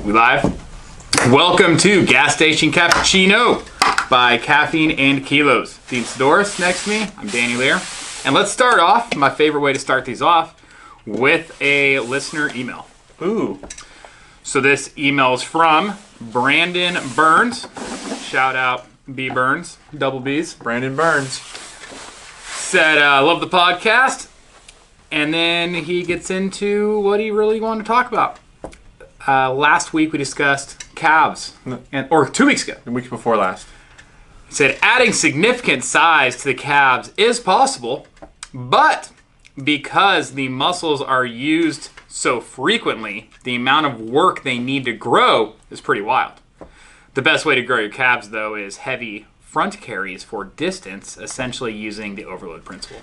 We live? Welcome to Gas Station Cappuccino by Caffeine and Kilos. Dean Sidoris next to me. I'm Danny Lear. And let's start off, my favorite way to start these off, with a listener email. Ooh. So this email is from Brandon Burns. Shout out B Burns, double B's. Brandon Burns. Said, love the podcast. And then he gets into what he really wanted to talk about. Last week we discussed calves, or 2 weeks ago. The week before last. He said adding significant size to the calves is possible, but because the muscles are used so frequently, the amount of work they need to grow is pretty wild. The best way to grow your calves, though, is heavy front carries for distance, essentially using the overload principle.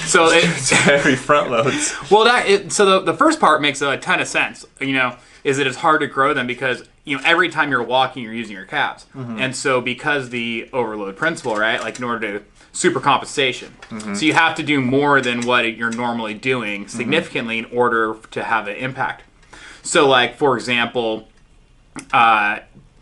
So it's heavy front loads. Well, the first part makes a ton of sense. Is that it's hard to grow them because every time you're walking, you're using your calves, and so because the overload principle, right? Like in order to super compensation, so you have to do more than what you're normally doing significantly in order to have an impact. So, like for example,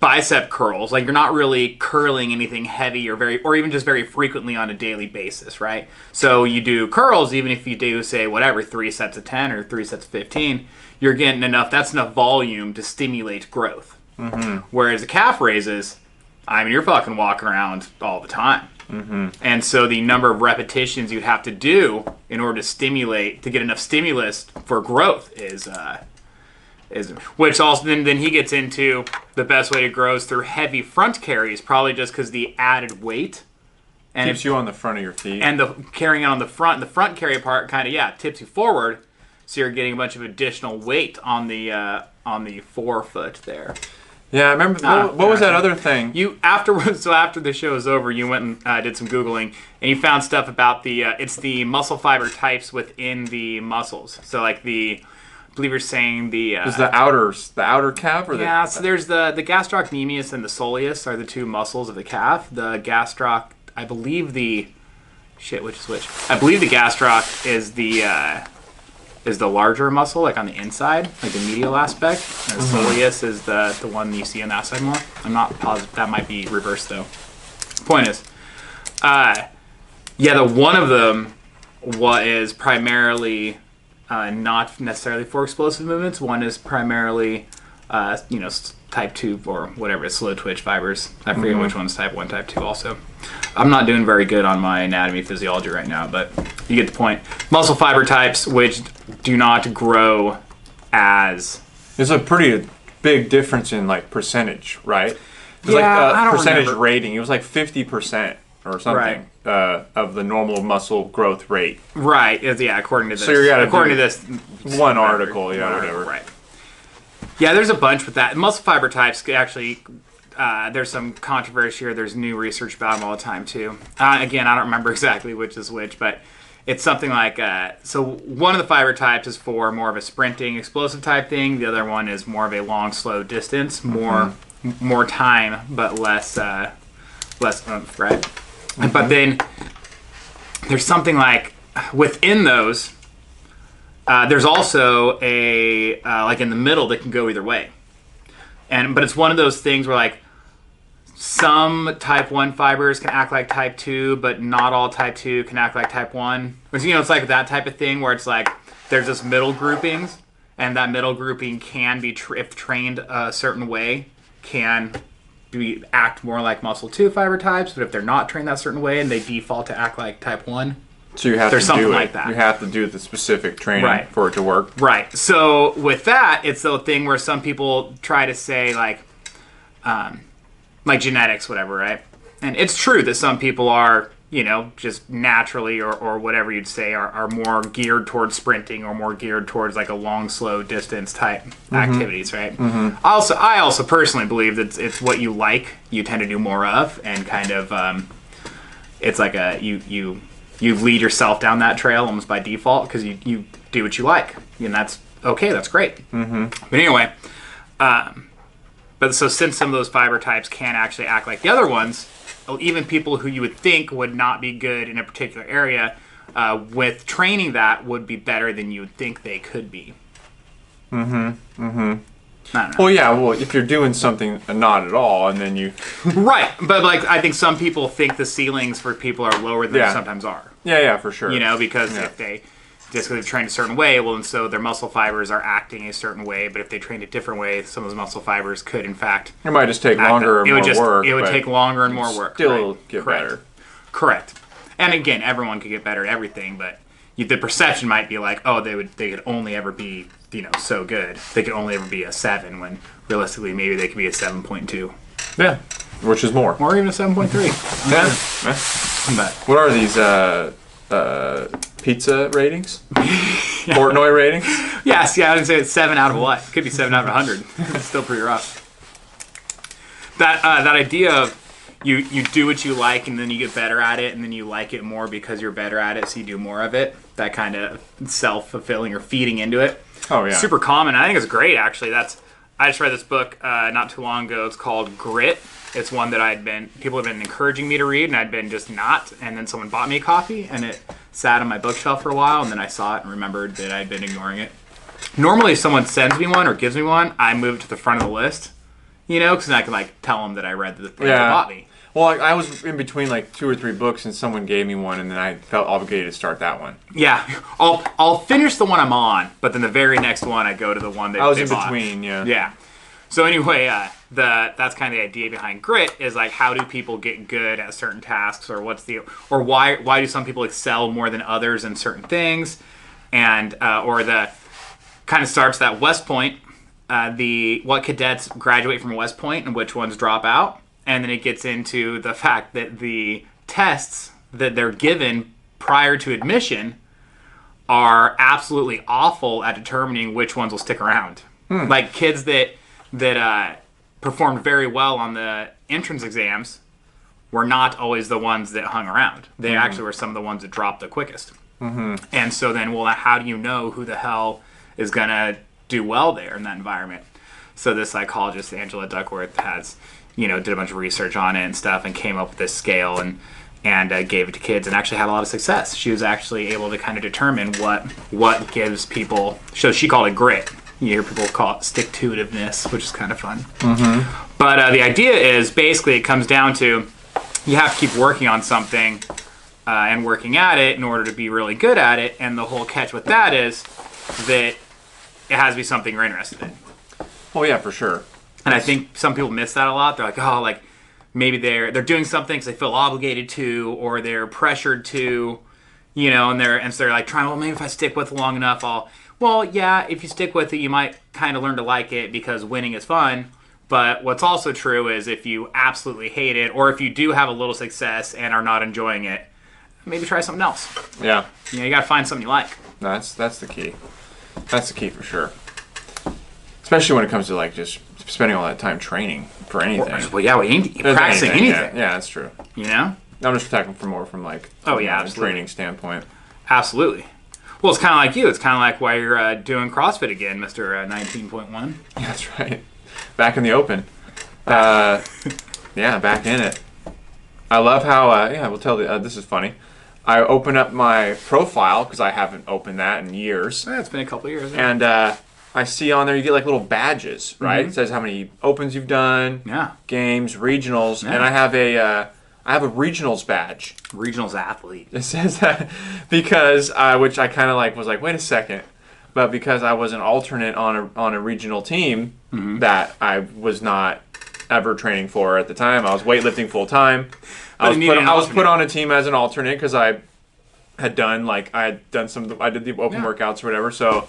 bicep curls, like you're not really curling anything heavy or even just very frequently on a daily basis, right? So you do curls, even if you do, say, 3 sets of 10 or 3 sets of 15, you're getting that's enough volume to stimulate growth. Whereas the calf raises, you're fucking walking around all the time. And so the number of repetitions you'd have to do in order to get enough stimulus for growth is which also then he gets into the best way to grow is through heavy front carries, probably just because the added weight and keeps you on the front of your feet, and the carrying on the front carry part kind of tips you forward, so you're getting a bunch of additional weight on the forefoot there. Yeah, I remember. What was that other thing? After the show was over, you went and did some Googling, and you found stuff about it's the muscle fiber types within the muscles. So like I believe you're saying is the outer calf or so there's the gastrocnemius and the soleus are the two muscles of the calf. The gastroc, I believe which is which? I believe the gastroc is the larger muscle, like on the inside, like the medial aspect. And the soleus is the one you see on that side more. I'm not positive. That might be reversed though. Point is, the one of them is primarily not necessarily for explosive movements. One is primarily, type 2 or whatever, slow twitch fibers. I forget which one's type 1, type 2 also. I'm not doing very good on my anatomy physiology right now, but you get the point. Muscle fiber types which do not grow as... There's a pretty big difference in percentage, right? There's I don't percentage remember. rating. It was 50% or something of the normal muscle growth rate. Right. According to this. So according to this one article, whatever. Right. Yeah, there's a bunch with that. Muscle fiber types actually, there's some controversy here. There's new research about them all the time too. Again, I don't remember exactly which is which, but it's something like, so one of the fiber types is for more of a sprinting, explosive type thing. The other one is more of a long, slow distance, more time, but less oomph, right? But then there's something like within those, there's also a in the middle that can go either way, but it's one of those things where some type 1 fibers can act like type 2, but not all type 2 can act like type 1. It's like that type of thing where it's there's this middle groupings, and that middle grouping can be if trained a certain way can act more like muscle 2 fiber types, but if they're not trained that certain way and they default to act like type 1, so you have there's to something do it. like that. You have to do the specific training for it to work. Right. So with that, it's the thing where some people try to say like genetics, whatever, right? And it's true that some people are, just naturally or whatever you'd say are more geared towards sprinting or more geared towards a long, slow distance type activities, right? I also personally believe that it's what you like, you tend to do more of, and kind of it's like you lead yourself down that trail almost by default because you do what you like, and that's okay, that's great. But anyway, but so since some of those fiber types can actually act like the other ones, even people who you would think would not be good in a particular area, with training that would be better than you would think they could be. I don't know. Well, yeah. Well, if you're doing something not at all, and then you. Right, but like I think some people think the ceilings for people are lower than they sometimes are. Yeah, for sure. You know, because if they just because they've trained a certain way, well, and so their muscle fibers are acting a certain way. But if they trained a different way, some of those muscle fibers could, in fact, it might just take longer and more work. It would take longer and more work. Still get better. Correct. And again, everyone could get better at everything, but the perception might be like, oh, they could only ever be, so good. They could only ever be a 7 when realistically maybe they could be a 7.2. Yeah, which is more. Or even a 7.3. Yeah. But what are these pizza ratings? Portnoy ratings? Yes, I would say it's 7 out of what? It could be 7 out of 100. It's still pretty rough. That idea of you do what you like and then you get better at it and then you like it more because you're better at it, so you do more of it. That kind of self-fulfilling or feeding into it. Oh, yeah. Super common. I think it's great, actually. I just read this book not too long ago. It's called Grit. It's one that people have been encouraging me to read, and I'd been just not. And then someone bought me a copy, and it sat on my bookshelf for a while, and then I saw it and remembered that I'd been ignoring it. Normally, if someone sends me one or gives me one, I move it to the front of the list, because then I can tell them that I read the thing they bought me. Well, I was in between 2 or 3 books, and someone gave me one, and then I felt obligated to start that one. Yeah, I'll finish the one I'm on, but then the very next one I go to the one that I was they in bought. between, yeah. Yeah. So anyway, that's kind of the idea behind Grit is how do people get good at certain tasks, or why do some people excel more than others in certain things, and or the kind of starts that West Point, what cadets graduate from West Point and which ones drop out. And then it gets into the fact that the tests that they're given prior to admission are absolutely awful at determining which ones will stick around. Like kids that performed very well on the entrance exams were not always the ones that hung around. They actually were some of the ones that dropped the quickest. And so then, how do you know who the hell is going to do well there in that environment? So this psychologist, Angela Duckworth, did a bunch of research on it and stuff and came up with this scale and gave it to kids and actually had a lot of success. She was actually able to kind of determine what gives people, so she called it grit. You hear people call it stick-to-itiveness, which is kind of fun. But the idea is basically it comes down to you have to keep working on something and working at it in order to be really good at it. And the whole catch with that is that it has to be something you're interested in. Oh, yeah, for sure. And I think some people miss that a lot. They're like, maybe they're doing something because they feel obligated to, or they're pressured to, and so they're trying. Well, maybe if I stick with it long enough, Well, yeah, if you stick with it, you might kind of learn to like it because winning is fun. But what's also true is if you absolutely hate it, or if you do have a little success and are not enjoying it, maybe try something else. Yeah. You got to find something you like. That's the key. That's the key for sure. Especially when it comes to just spending all that time training for anything. Well, yeah, practicing anything. Yeah, that's true. I'm just talking from a training standpoint. Absolutely. Well, it's kind of like you. It's kind of like why you're doing CrossFit again, Mr. 19.1. That's right. Back in the open. Yeah, back in it. I love how, we'll tell this is funny. I open up my profile, because I haven't opened that in years. Yeah, it's been a couple of years. And I see on there you get little badges, right? It says how many opens you've done, games, regionals, and I have a regionals badge. Regionals athlete. It says that because which I kind of was wait a second, but because I was an alternate on a regional team that I was not ever training for at the time. I was weightlifting full time. I was put on a team as an alternate because I had done I did the open workouts or whatever, so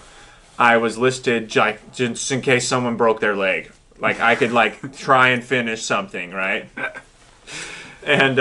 I was listed just in case someone broke their leg. I could try and finish something, right? And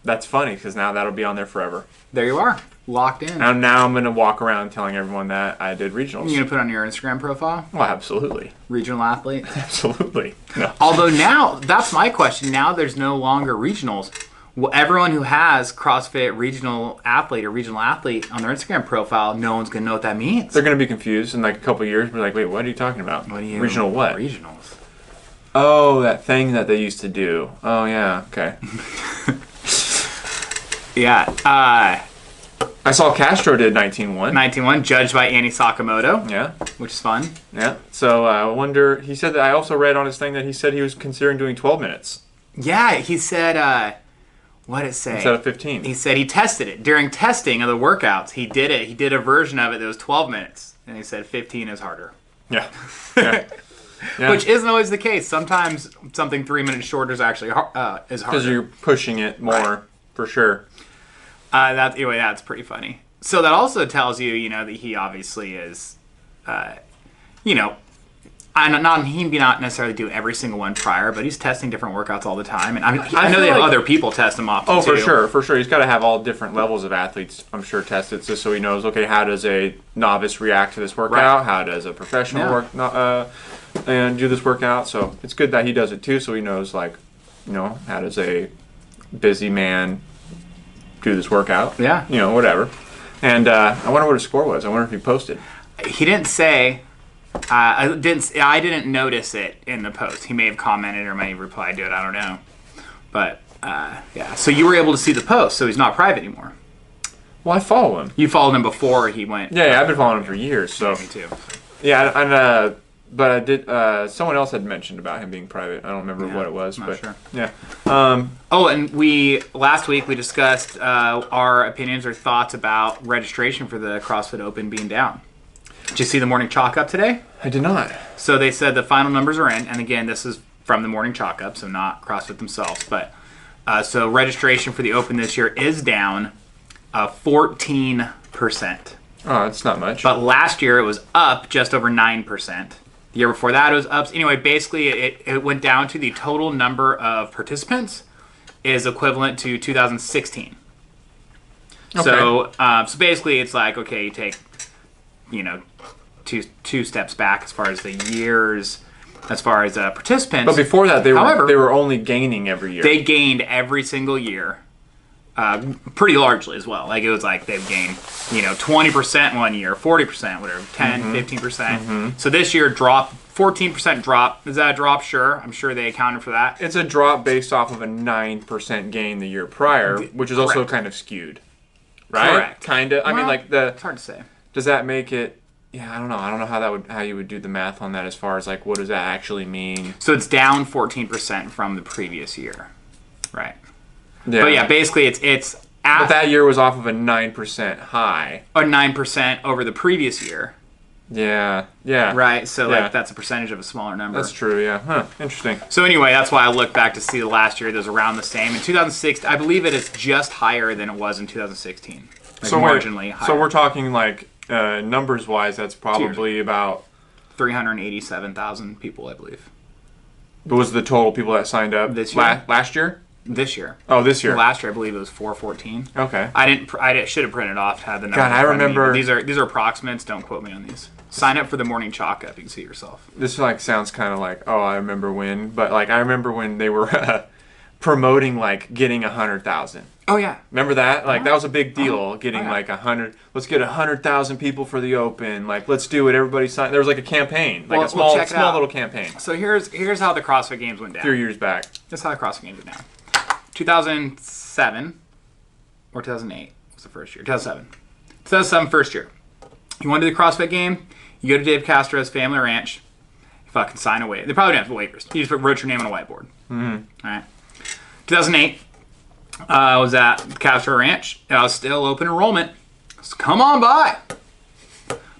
that's funny because now that'll be on there forever. There you are, locked in. And now I'm going to walk around telling everyone that I did regionals. You going to put it on your Instagram profile? Well, absolutely. Regional athlete? Absolutely. No. Although now, that's my question. Now there's no longer regionals. Well, everyone who has CrossFit regional athlete or regional athlete on their Instagram profile, no one's going to know what that means. They're going to be confused in a couple of years. Be like, wait, what are you talking about? Regional what? Regionals. Oh, that thing that they used to do. Oh, yeah. Okay. Yeah. I saw Castro did 19-1. 19-1, judged by Annie Sakamoto. Yeah. Which is fun. Yeah. So I wonder, he said that, I also read on his thing that he said he was considering doing 12 minutes. Yeah, he said, what did it say? Instead of 15. He said he tested it. During testing of the workouts, he did it. He did a version of it that was 12 minutes. And he said 15 is harder. Yeah. Yeah. Yeah. Which isn't always the case. Sometimes something 3 minutes shorter is actually is harder. Because you're pushing it more, right. For sure. Anyway, that's pretty funny. So that also tells you, that he obviously is, he may not necessarily do every single one prior, but he's testing different workouts all the time. And I know they have other people test them often, too. Oh, for sure. He's got to have all different levels of athletes, I'm sure, test it just so he knows, okay, how does a novice react to this workout? Right. How does a professional and do this workout? So it's good that he does it too, so he knows, how does a busy man do this workout? Yeah. Whatever. And I wonder what his score was. I wonder if he posted. He didn't say. I didn't notice it in the post. He may have commented or may have replied to it. I don't know. But, yeah. So you were able to see the post, so he's not private anymore. Well, I follow him. You followed him before he went. Yeah, I've been following him for years. So. Yeah, me too. Yeah, but I did. Someone else had mentioned about him being private. I don't remember what it was, but sure. Yeah. And last week we discussed our opinions or thoughts about registration for the CrossFit Open being down. Did you see the morning chalk up today? I did not. So they said the final numbers are in, and again, this is from the morning chalk up, so not CrossFit themselves. But so registration for the Open this year is down 14%. Oh, that's not much. But last year it was up just over 9%. The year before that it was up. Anyway, basically it went down to the total number of participants is equivalent to 2016. Okay. So basically it's like, okay, you take, two steps back as far as the years, as far as participants. But before that, they were only gaining every year. They gained every single year. Pretty largely as well. Like it was like they've gained, 20% one year, 40%, whatever, 10, 15%. Mm-hmm. So this year dropped, 14% drop. Is that a drop? Sure. I'm sure they accounted for that. It's a drop based off of a 9% gain the year prior, which is also kind of skewed. Right? Correct. Kind of. Well, it's hard to say. Does that make it? Yeah, I don't know. I don't know how you would do the math on that as far as like what does that actually mean? So it's down 14% from the previous year. Right. Yeah. But yeah, basically it's but that year was off of a 9% high. Or 9% over the previous year. Yeah. Yeah. Right. So that's a percentage of a smaller number. That's true. Yeah. Huh. Interesting. So anyway, that's why I look back to see the last year. It was around the same. In 2006, I believe it is just higher than it was in 2016. Like so marginally higher. So we're talking like numbers wise, that's probably about 387,000 people, I believe. Was the total people that signed up this year? Last year? This year. Oh, this year. Last year, I believe it was 414. Okay. I should have printed off, had the number. God, I remember. These are approximates. Don't quote me on these. Sign up for the morning chalk up. You can see yourself. This sounds kind of like, oh, I remember when, but I remember when they were promoting getting 100,000. Oh yeah. Remember that? That was a big deal. Getting 100. Let's get 100,000 people for the Open. Let's do it. Everybody sign. There was a campaign, a small little campaign. So here's how the CrossFit Games went down. 3 years back. That's how the CrossFit Games went down. 2007 or 2008 was the first year. 2007. 2007 first year. You want to do the CrossFit game? You go to Dave Castro's family ranch. You fucking sign away. They probably don't have waivers. You just wrote your name on a whiteboard. Mm-hmm. All right. 2008 was at Castro Ranch. It was still open enrollment. So come on by.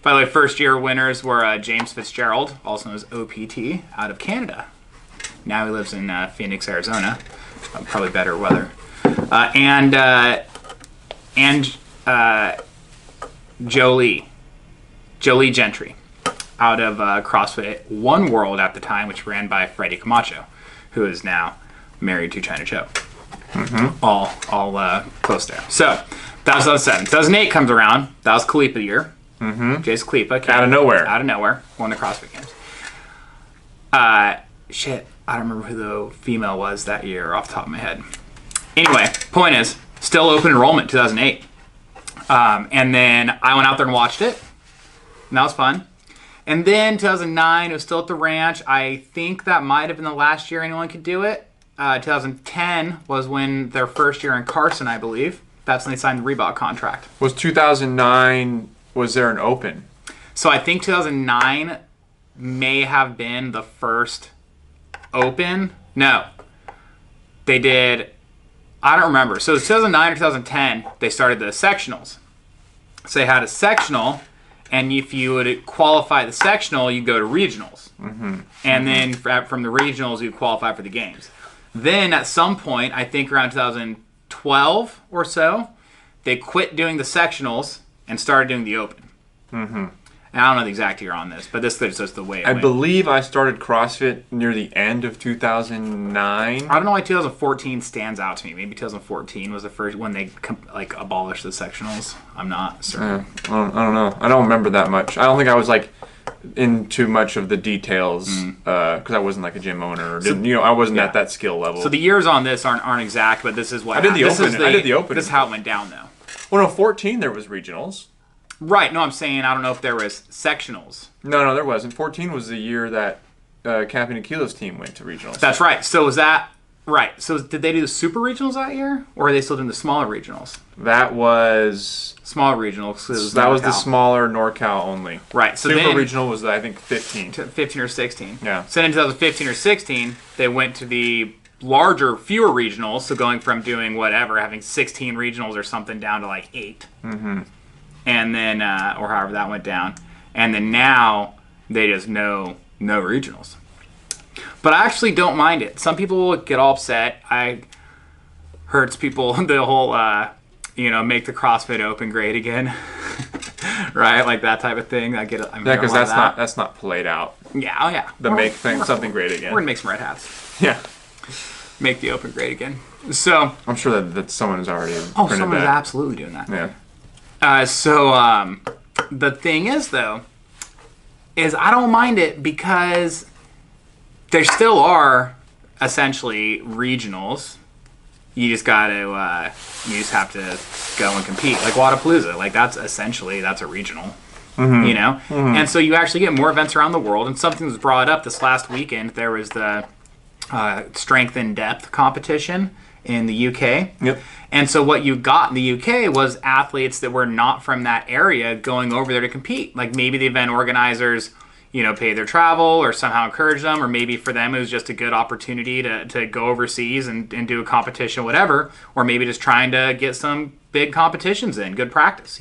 By the way, first year winners were James Fitzgerald, also known as OPT, out of Canada. Now he lives in Phoenix, Arizona. Probably better weather. And Jolie Gentry, out of CrossFit One World at the time, which ran by Freddie Camacho, who is now married to China Cho. Mm-hmm. All close there. So that was 2007. 2008 comes around. That was Kalipa year. Mm-hmm. Jace Kalipa out of nowhere won the CrossFit Games. Shit, I don't remember who the female was that year off the top of my head. Anyway, point is, still open enrollment 2008. And then I went out there and watched it. And that was fun. And then 2009, it was still at the ranch. I think that might have been the last year anyone could do it. 2010 was when their first year in Carson, I believe. That's when they signed the Reebok contract. Was 2009, was there an Open? So I think 2009 may have been the first Open. No. They did, I don't remember. So 2009 or 2010, they started the sectionals. So they had a sectional, and if you would qualify the sectional, you go to regionals. And then from the regionals, you qualify for the games. Then at some point, I think around 2012 or so, they quit doing the sectionals and started doing the Open. And I don't know the exact year on this, but this is just the way it went. I believe I started CrossFit near the end of 2009. I don't know why 2014 stands out to me. Maybe 2014 was the first when they like abolished the sectionals. I'm not certain. I don't know. I don't remember that much. I don't think I was like into much of the details because I wasn't like a gym owner. Or I wasn't at that skill level. So the years on this aren't exact, but this is what I did the Open. I did the Open. This is how it went down, though. Well, no, 14 there was regionals. Right. No, I'm saying I don't know if there was sectionals. No, there wasn't. 14 was the year that Caffeine and Kilo's team went to regionals. That's right. So was that right? So did they do the super regionals that year, or are they still doing the smaller regionals? That was smaller regionals. That was the smaller NorCal only. Right. So super regional was I think 15. 15 or 16. Yeah. So in 2015 or 16, they went to the larger, fewer regionals. So going from doing whatever, having 16 regionals or something down to like 8. And then, or however that went down. And then now, they just no regionals. But I actually don't mind it. Some people get all upset. Hurts people, the whole, make the CrossFit Open great again. Right? Like that type of thing. I get it. Yeah, because that's not played out. Yeah, oh yeah. Make something great again. We're going to make some red hats. Yeah. Make the Open great again. So. I'm sure that someone has already printed that. Someone's absolutely doing that. Yeah. The thing is, though, is I don't mind it because there still are essentially regionals. You just have to go and compete. Like Wadapalooza, like that's a regional, And so you actually get more events around the world. And something was brought up this last weekend. There was the strength and depth competition in the UK. Yep. And so what you got in the UK was athletes that were not from that area going over there to compete. Like maybe the event organizers, pay their travel or somehow encourage them, or maybe for them it was just a good opportunity to go overseas and do a competition, whatever, or maybe just trying to get some big competitions in, good practice,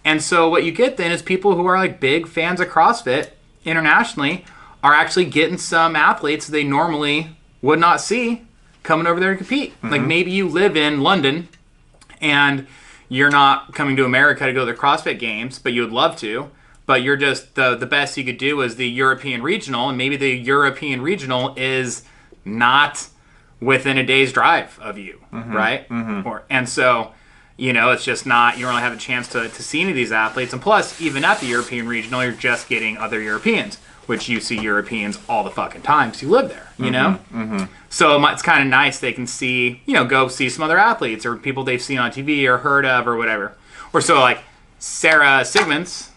And so what you get then is people who are like big fans of CrossFit internationally are actually getting some athletes they normally would not see coming over there to compete. Like maybe you live in London and you're not coming to America to go to the CrossFit Games, but you would love to. But you're just the best you could do is the European Regional, and maybe the European Regional is not within a day's drive of you, right? And so, it's just not, you don't really have a chance to see any of these athletes. And plus, even at the European Regional, you're just getting other Europeans, which you see Europeans all the fucking time because you live there, So it's kind of nice they can see, go see some other athletes or people they've seen on TV or heard of or whatever. Or so like Sarah Sigmunds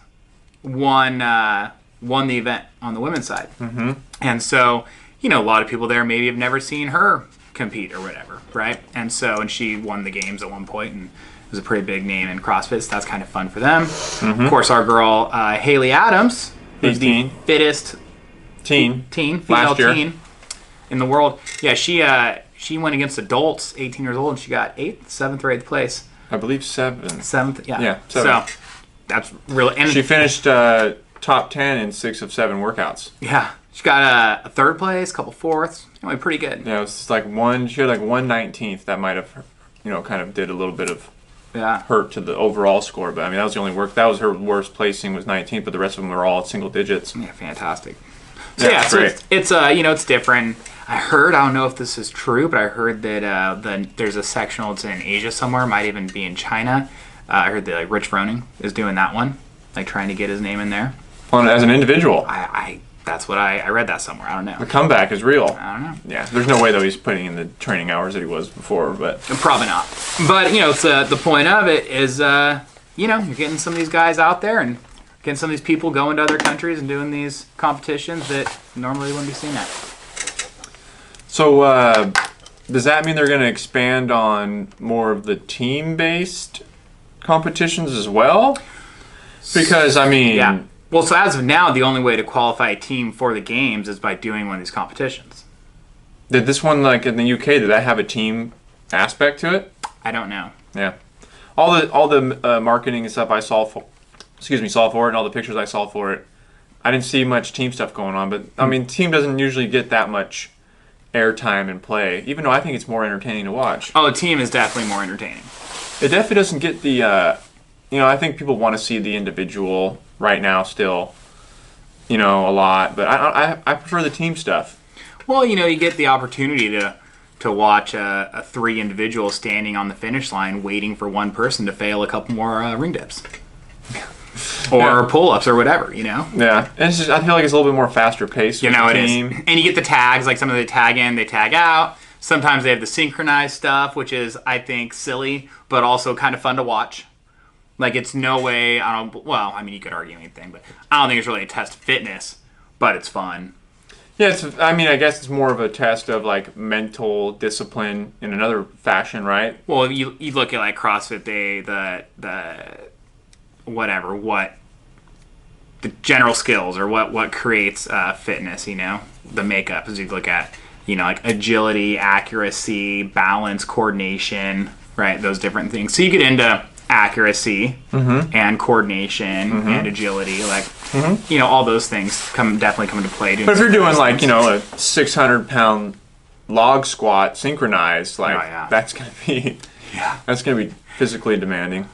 won the event on the women's side. And so, a lot of people there maybe have never seen her compete or whatever, right? And she won the games at one point and was a pretty big name in CrossFit, so that's kind of fun for them. Of course, our girl Haley Adams, who's the fittest female teen in the world. Yeah, she went against adults, 18 years old, and she got 7th or 8th place. I believe 7th. 7th, yeah. Yeah, 7th. So that's really. And she finished top 10 in 6 of 7 workouts. Yeah, she got a 3rd place, a couple 4ths. Anyway, pretty good. Yeah, it was like she had like 1/19th. That might have, kind of did a little bit of hurt to the overall score. But I mean, that was the only that was her worst placing was 19th, but the rest of them were all single digits. Yeah, fantastic. So it's different. I don't know if this is true, but I heard that there's a sectional that's in Asia somewhere, might even be in China. I heard that Rich Froning is doing that one, trying to get his name in there. Well, as an individual. That's what I read that somewhere. I don't know. The comeback is real. I don't know. Yeah, there's no way though he's putting in the training hours that he was before, but probably not. But it's the point of it is you're getting some of these guys out there and getting some of these people going to other countries and doing these competitions that normally wouldn't be seen at. So Does that mean they're going to expand on more of the team-based competitions as well? Because, I mean... Yeah. Well, so as of now, the only way to qualify a team for the games is by doing one of these competitions. Did this one, like, in the UK, did that have a team aspect to it? I don't know. Yeah. All the marketing and stuff I saw for it, and all the pictures I saw for it, I didn't see much team stuff going on. But, I mean, team doesn't usually get that much airtime and play, even though I think it's more entertaining to watch. Oh, the team is definitely more entertaining. It definitely doesn't get the, I think people want to see the individual right now still, a lot. But I prefer the team stuff. Well, you get the opportunity to watch a 3 individuals standing on the finish line waiting for one person to fail a couple more ring dips. Or pull-ups or whatever, Yeah. And it's just, I feel like it's a little bit more faster paced with the team. It is. And you get the tags, like some of the tag in, they tag out. Sometimes they have the synchronized stuff, which is, I think, silly, but also kind of fun to watch. Like, it's no way, you could argue anything, but I don't think it's really a test of fitness, but it's fun. Yeah, I guess it's more of a test of, like, mental discipline in another fashion, right? Well, you look at, like, CrossFit Day, the general skills or what creates fitness, the makeup, as you look at, like agility, accuracy, balance, coordination, right? Those different things. So you get into accuracy and coordination and agility, like, all those things definitely come into play. But if you're doing like, a 600-pound log squat synchronized, like that's going to be physically demanding.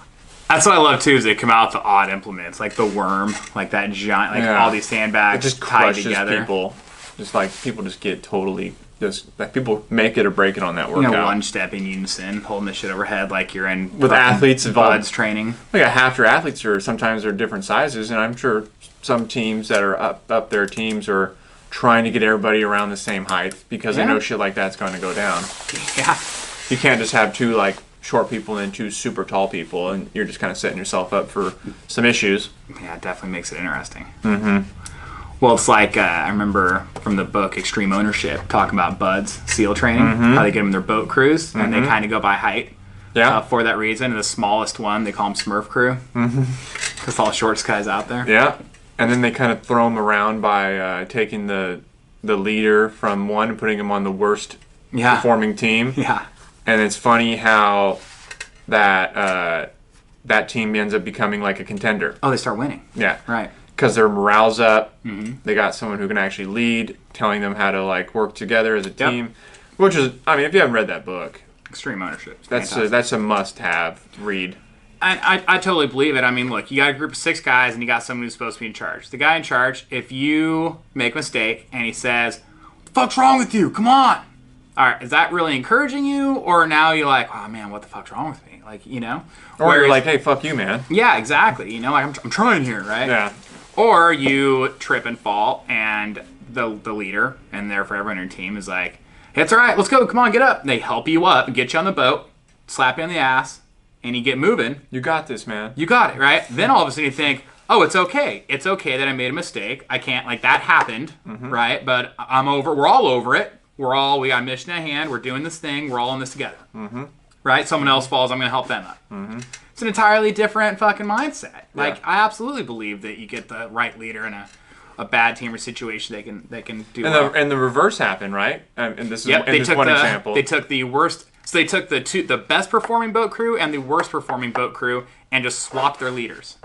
That's what I love too, is they come out with the odd implements, like the worm, like that giant, all these sandbags it just tied crushes together. People. Just like people just get totally people make it or break it on that workout. One step in unison, holding the shit overhead like you're in with athletes buds training. Like half your athletes sometimes are different sizes, and I'm sure some teams that are up their teams are trying to get everybody around the same height because they know shit like that's going to go down. Yeah. You can't just have 2 like short people and 2 super tall people, and you're just kind of setting yourself up for some issues. Yeah, it definitely makes it interesting. Well, it's like, I remember from the book Extreme Ownership, talking about buds, SEAL training, how they get them their boat crews, and they kind of go by height for that reason. And the smallest one, they call them Smurf crew, because all the shortest guys out there. Yeah, and then they kind of throw them around by taking the leader from one and putting him on the worst performing team. Yeah. And it's funny how that team ends up becoming like a contender. Oh, they start winning. Yeah. Right. Because their morale's up. They got someone who can actually lead, telling them how to like work together as a team. Which is, if you haven't read that book, Extreme Ownership. That's a must-have read. I totally believe it. Look, you got a group of 6 guys and you got someone who's supposed to be in charge. The guy in charge, if you make a mistake and he says, "What the fuck's wrong with you? Come on." All right, is that really encouraging you, or now you're like, "Oh man, what the fuck's wrong with me?" Like, Or you're like, "Hey, fuck you, man." Yeah, exactly. Like I'm trying here, right? Yeah. Or you trip and fall, and the leader, and therefore everyone on your team is like, "Hey, it's all right, let's go, come on, get up." And they help you up and get you on the boat, slap you on the ass, and you get moving. You got this, man. You got it, right? Then all of a sudden you think, "Oh, it's okay. It's okay that I made a mistake. I can't, like, that happened, right? But we're all over it. We got a mission at hand. We're doing this thing. We're all in this together." Right? Someone else falls, I'm going to help them up. It's an entirely different fucking mindset. Like, I absolutely believe that you get the right leader in a bad team or situation, they can do well. And the reverse happened, right? And this is one example. They took the worst. So they took the best performing boat crew and the worst performing boat crew and just swapped their leaders.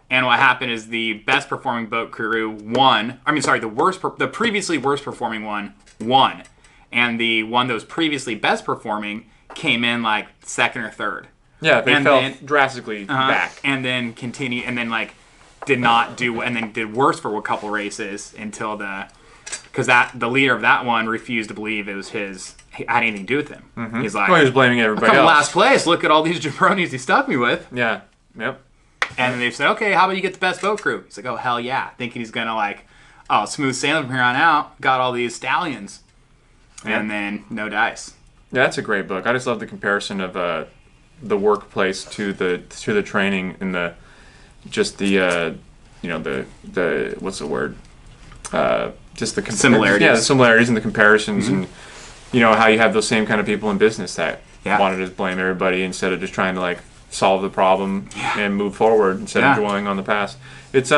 And what happened is the best performing boat crew won. The previously worst performing one won, and the one that was previously best performing came in like second or third. Yeah, they fell drastically back, and then continued, and then like did not do, and then did worse for a couple races until because the leader of that one refused to believe it was his. Had anything to do with him. He's like, he was blaming everybody else. Last place. Look at all these jabronis he stuck me with. Yeah. Yep. And then they said, "Okay, how about you get the best boat crew?" He's like, "Oh hell yeah!" Thinking he's gonna like, smooth sailing from here on out. Got all these stallions, and then no dice. Yeah, that's a great book. I just love the comparison of the workplace to the training and the what's the word? Just the similarities. Yeah, the similarities and the comparisons and how you have those same kind of people in business that Yeah. want to just blame everybody instead of just trying to like solve the problem and move forward instead of dwelling on the past. It's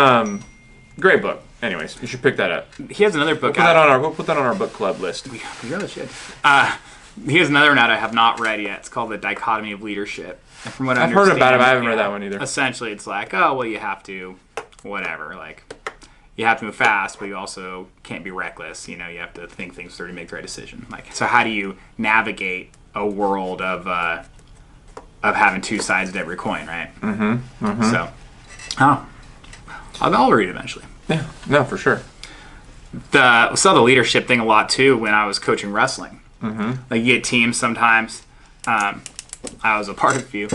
great book. Anyways, you should pick that up. He has another book We'll put that on our book club list. We really should. He has another one out I have not read yet. It's called The Dichotomy of Leadership. And from what I've heard about it, but I haven't read that one either. Essentially, it's like, oh, well, you have to, whatever. Like, you have to move fast, but you also can't be reckless. You have to think things through to make the right decision. Like, so how do you navigate a world of having two sides to every coin, right? Mm-hmm. Mm-hmm. So, I'll read it eventually. Yeah, no, for sure. Saw the leadership thing a lot too when I was coaching wrestling. Mm-hmm. Like you get teams sometimes. I was a part of a few.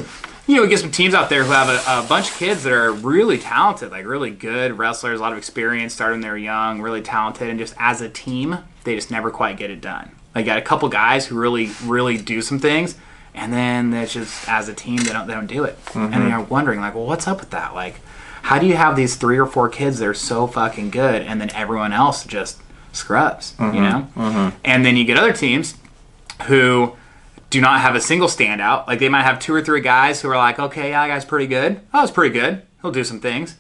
You get some teams out there who have a bunch of kids that are really talented, like really good wrestlers, a lot of experience, started when they were young, really talented, and just as a team, they just never quite get it done. Like you got a couple guys who really, really do some things, and then it's just as a team they don't do it, and they're wondering like, well, what's up with that? Like, how do you have these 3 or 4 kids that are so fucking good, and then everyone else just scrubs, And then you get other teams who do not have a single standout. Like they might have 2 or 3 guys who are like, okay, yeah, that guy's pretty good. Oh, it's pretty good. He'll do some things.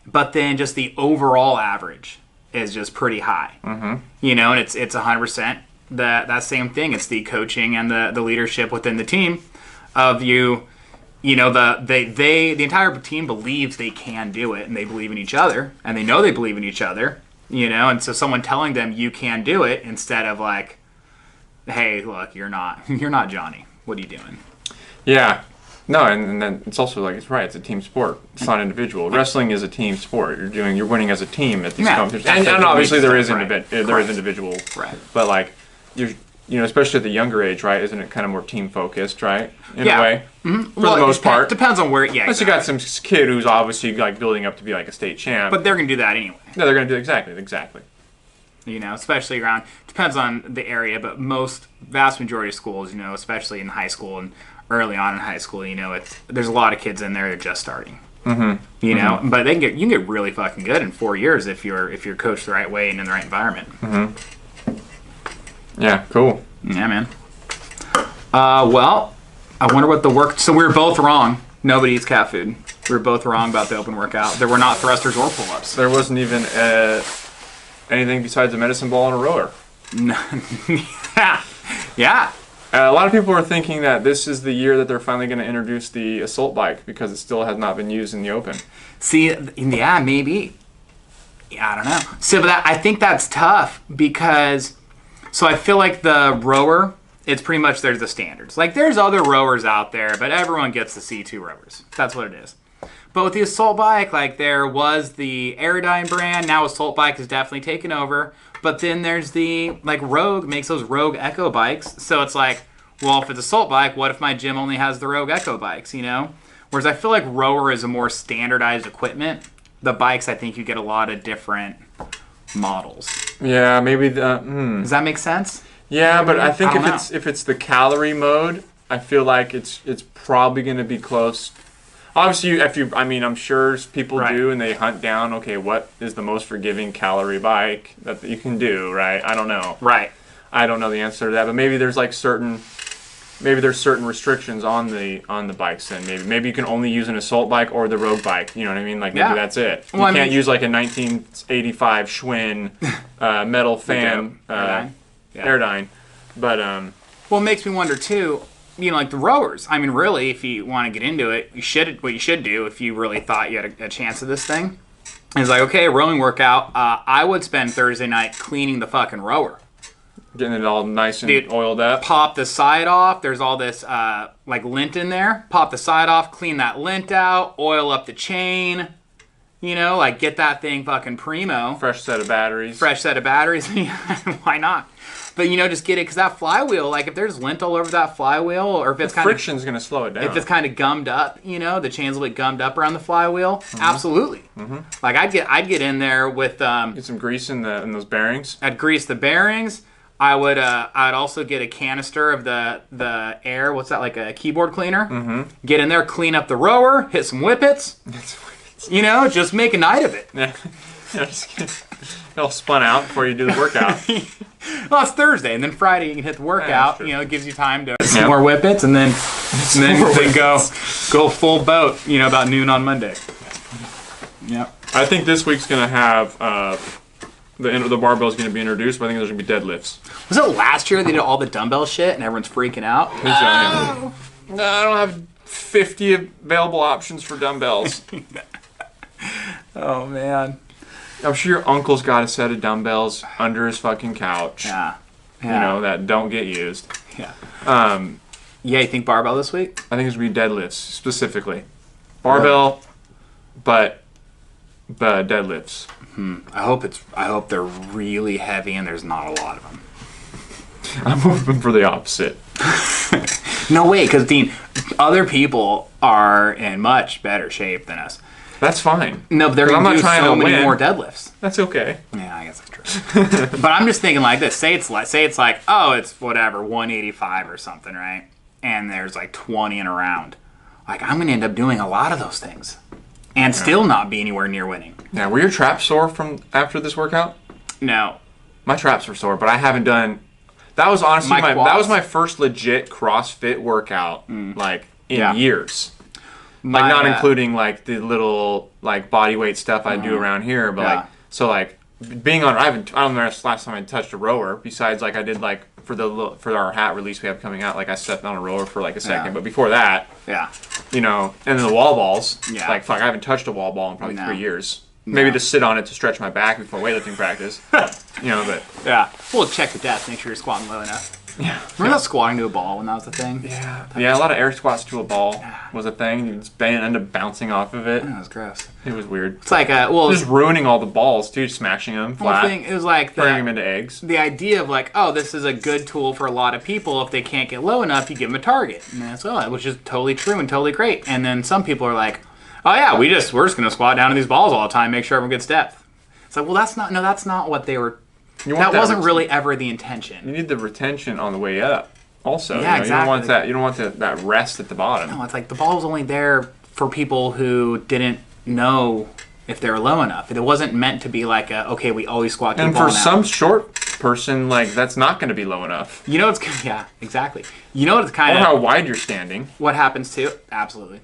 But then just the overall average is just pretty high. And it's 100% that same thing. It's the coaching and the leadership within the team of the entire team believes they can do it, and they believe in each other, and they know they believe in each other, and so someone telling them you can do it instead of like, hey, look, you're not Johnny. What are you doing? Yeah. No, and then it's also like it's right. It's a team sport. It's not individual. Wrestling is a team sport. You're winning as a team at these competitions, and obviously there is individual. Right. But like especially at the younger age, right? Isn't it kind of more team focused, right? In a way, for the most part. Depends on where. Yeah. Unless you got some kid who's obviously like building up to be like a state champ. But they're gonna do that anyway. No, they're gonna do exactly. Especially around. Depends on the area, but vast majority of schools, especially in high school and early on in high school, there's a lot of kids in there that are just starting. But you can get really fucking good in 4 years if you're coached the right way and in the right environment. Yeah, cool. Yeah, man. Well, I wonder what the work. So we were both wrong. Nobody eats cat food. We were both wrong about the open workout. There were not thrusters or pull-ups. There wasn't even anything besides a medicine ball and a rower. Yeah. A lot of people are thinking that this is the year that they're finally going to introduce the assault bike because it still has not been used in the open. See, yeah, maybe. Yeah, I don't know. So, but I think that's tough because, so I feel like the rower, it's pretty much there's the standards. Like there's other rowers out there, but everyone gets the C2 rowers. That's what it is. But with the assault bike, like there was the Aerodyne brand. Now assault bike is definitely taken over. But then there's the, like Rogue makes those Rogue Echo bikes. So it's like, well, if it's assault bike, what if my gym only has the Rogue Echo bikes, Whereas I feel like rower is a more standardized equipment. The bikes, I think you get a lot of different models. Yeah, maybe Does that make sense? Yeah, but I think if it's the calorie mode, I feel like it's probably going to be close. Obviously, I'm sure people do, and they hunt down, okay, what is the most forgiving calorie bike that you can do, right? I don't know. Right. I don't know the answer to that, but maybe there's certain restrictions on the bikes. Then maybe you can only use an assault bike or the rogue bike. You know what I mean? Like maybe that's it. You can't use like a 1985 Schwinn metal fan Aerodyne. But well, it makes me wonder too. Like the rowers. I mean, really, if you want to get into it, what you should do if you really thought you had a chance of this thing is like, okay, rowing workout. I would spend Thursday night cleaning the fucking rower. Getting it all nice and oiled up. Pop the side off. There's all this like lint in there. Pop the side off, clean that lint out, oil up the chain. Like get that thing fucking primo. Fresh set of batteries. Why not? But just get it because that flywheel, like if there's lint all over that flywheel, or if it's kind of friction's gonna slow it down. If it's kind of gummed up, the chains will get gummed up around the flywheel. Absolutely. Like I'd get in there with get some grease in those bearings. I'd grease the bearings. I'd also get a canister of the air. What's that, like a keyboard cleaner? Get in there, clean up the rower, hit some whippets. Just make a night of it. Yeah, just get it all spun out before you do the workout. Well, it's Thursday, and then Friday you can hit the workout. true. It gives you time to some more whippets, and then go full boat. About noon on Monday. Yep. I think this week's gonna have the barbell is gonna be introduced, but I think there's gonna be deadlifts. Was it last year they did all the dumbbell shit and everyone's freaking out? No, I don't have 50 available options for dumbbells. Oh man. I'm sure your uncle's got a set of dumbbells under his fucking couch. Yeah. That don't get used. Yeah. Yeah, you think barbell this week? I think it's gonna be deadlifts specifically. Barbell, but deadlifts. I hope they're really heavy and there's not a lot of them. I'm hoping for the opposite. No way, because Dean, other people are in much better shape than us. That's fine. No, but they're going to do so many more deadlifts. That's okay. Yeah, I guess that's true. But I'm just thinking like this. Say it's like, oh, it's whatever, 185 or something, right? And there's like 20 in a round. Like, I'm going to end up doing a lot of those things and still not be anywhere near winning. Now, were your traps sore from after this workout? No. My traps were sore, but I haven't done... That was honestly that was my first legit CrossFit workout, in years. Not including like the little like body weight stuff I do around here, but being on. I don't know the last time I touched a rower. Besides, like I did like for our hat release we have coming out. Like I stepped on a rower for like a second, but before that, and then the wall balls. Yeah. Like fuck, I haven't touched a wall ball in probably 3 years. Maybe to sit on it to stretch my back before weightlifting practice. But We'll check the depth, make sure you're squatting low enough. Yeah. Remember that squatting to a ball when that was a thing? Yeah. Yeah, a lot of air squats to a ball was a thing. You just end up bouncing off of it. Yeah, that was gross. It was weird. It's like just ruining all the balls too, smashing them flat. It was like turning them into eggs. The idea of like, oh, this is a good tool for a lot of people. If they can't get low enough, you give them a target, and that's which is totally true and totally great. And then some people are like, oh yeah, we're just gonna squat down to these balls all the time, make sure everyone gets depth. It's like, well, that's not what they were. That wasn't really ever the intention. You need the retention on the way up. Also, exactly. You don't want that rest at the bottom. No, it's like the ball was only there for people who didn't know if they were low enough. It wasn't meant to be like okay, we always squat to the ball. And for some short person, like that's not going to be low enough. Exactly. You know, it's kind of how wide you're standing. What happens too? Absolutely.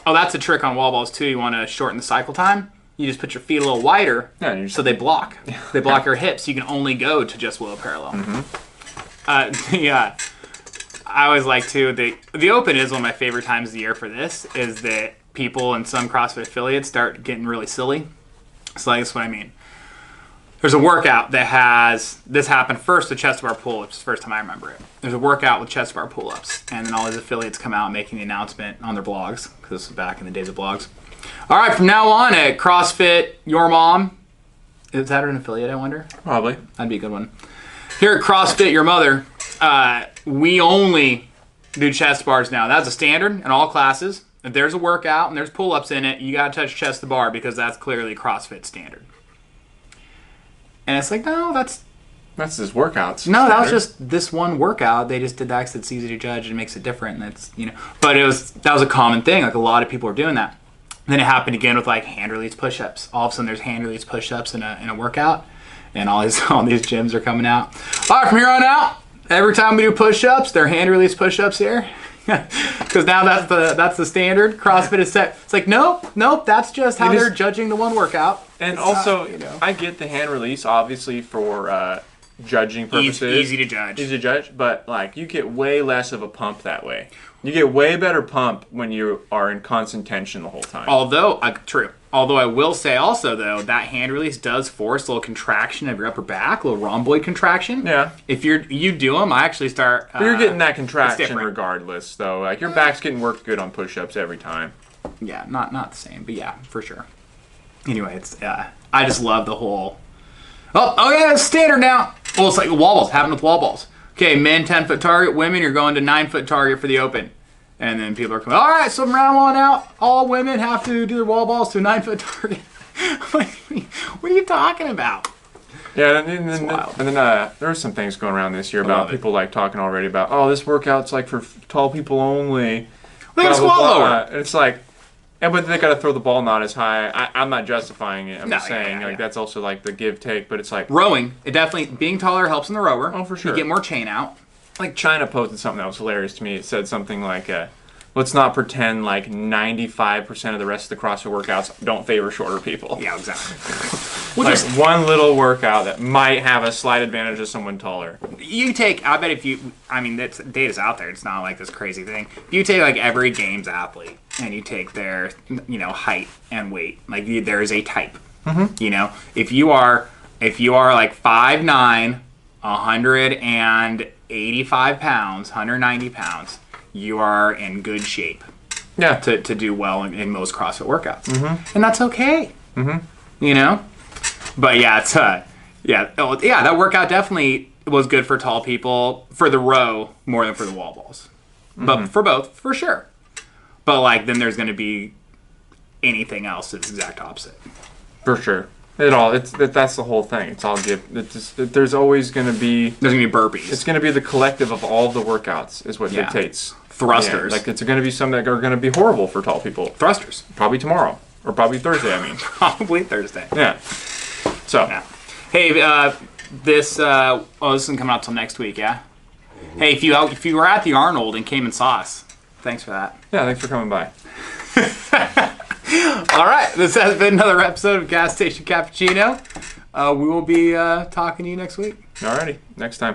Oh, that's a trick on wall balls too. You want to shorten the cycle time. You just put your feet a little wider, so they block. They block your hips. You can only go to just willow parallel. Mm-hmm. I always like to the open is one of my favorite times of the year for this. Is that people in some CrossFit affiliates start getting really silly. So that's what I mean. There's a workout that has this happened first with chest bar pull-ups. It's the first time I remember it. There's a workout with chest bar pull-ups, and then all these affiliates come out making the announcement on their blogs because this was back in the days of blogs. All right, from now on at CrossFit Your Mom, is that an affiliate? I wonder. Probably. That'd be a good one. Here at CrossFit Your Mother, we only do chest bars now. That's a standard in all classes. If there's a workout and there's pull-ups in it, you gotta touch chest to bar because that's clearly CrossFit standard. And it's like, no, that's his workouts. No, that was just this one workout. They just did that because it's easy to judge and makes it different. And it's but that was a common thing. Like a lot of people are doing that. And then it happened again with like hand release push-ups. All of a sudden, there's hand release push-ups in a workout, and all these gyms are coming out. All right, from here on out, every time we do push-ups, they're hand release push-ups here. Because now that's the standard. CrossFit is set. It's like nope. That's just how they're judging the one workout. And it's also, I get the hand release obviously for judging purposes. Easy to judge. But like you get way less of a pump that way. You get way better pump when you are in constant tension the whole time. True. Although I will say also though that hand release does force a little contraction of your upper back, a little rhomboid contraction. Yeah. If you do them, I actually start. But you're getting that contraction regardless, though. Like your back's getting worked good on push-ups every time. Yeah, not the same, but yeah, for sure. Anyway, it's I just love the whole. Oh yeah, it's standard now. Well, it's like wall balls. Happened with wall balls. Okay, men 10-foot target, women you're going to 9-foot target for the open. And then people are coming, all right, so from round one out, all women have to do their wall balls to a 9-foot target. I'm like, what are you talking about? Yeah, and then there were some things going around this year about people like talking already about, oh, this workout's like for tall people only. They can squat lower. And it's like, Yeah, but they got to throw the ball not as high. I'm not justifying it. I'm just No, yeah, saying yeah, like yeah. that's also like the give take. But it's like Rowing, it definitely being taller helps in the rower. Oh, for sure. You get more chain out. like China posted something that was hilarious to me. It said something like, "Let's not pretend like 95% of the rest of the CrossFit workouts don't favor shorter people." Yeah, exactly. Like one little workout that might have a slight advantage of someone taller. You take, I bet if you, I mean, that's, data's out there. It's not like this crazy thing. If you take like every games athlete and you take their, height and weight, like there is a type. Mm-hmm. If you are like 5'9", 185 pounds, 190 pounds, you are in good shape. Yeah. To do well in most CrossFit workouts. Mm-hmm. And that's okay. Mm-hmm. But yeah, it's that workout definitely was good for tall people, for the row more than for the wall balls. But for both, for sure. But like then there's going to be anything else that's exact opposite. For sure. That's the whole thing. It's all give. There's always going to be burpees. It's going to be the collective of all the workouts is what dictates. Thrusters. Yeah, like it's going to be some that are going to be horrible for tall people. Thrusters. Probably tomorrow. Or probably Thursday, I mean. Probably Thursday. Yeah. So. Yeah. Hey, this isn't coming out till next week, yeah? Hey, if you were at the Arnold and came and saw us, thanks for that. Yeah, thanks for coming by. All right, this has been another episode of Gas Station Cappuccino. We will be talking to you next week. Alrighty, next time.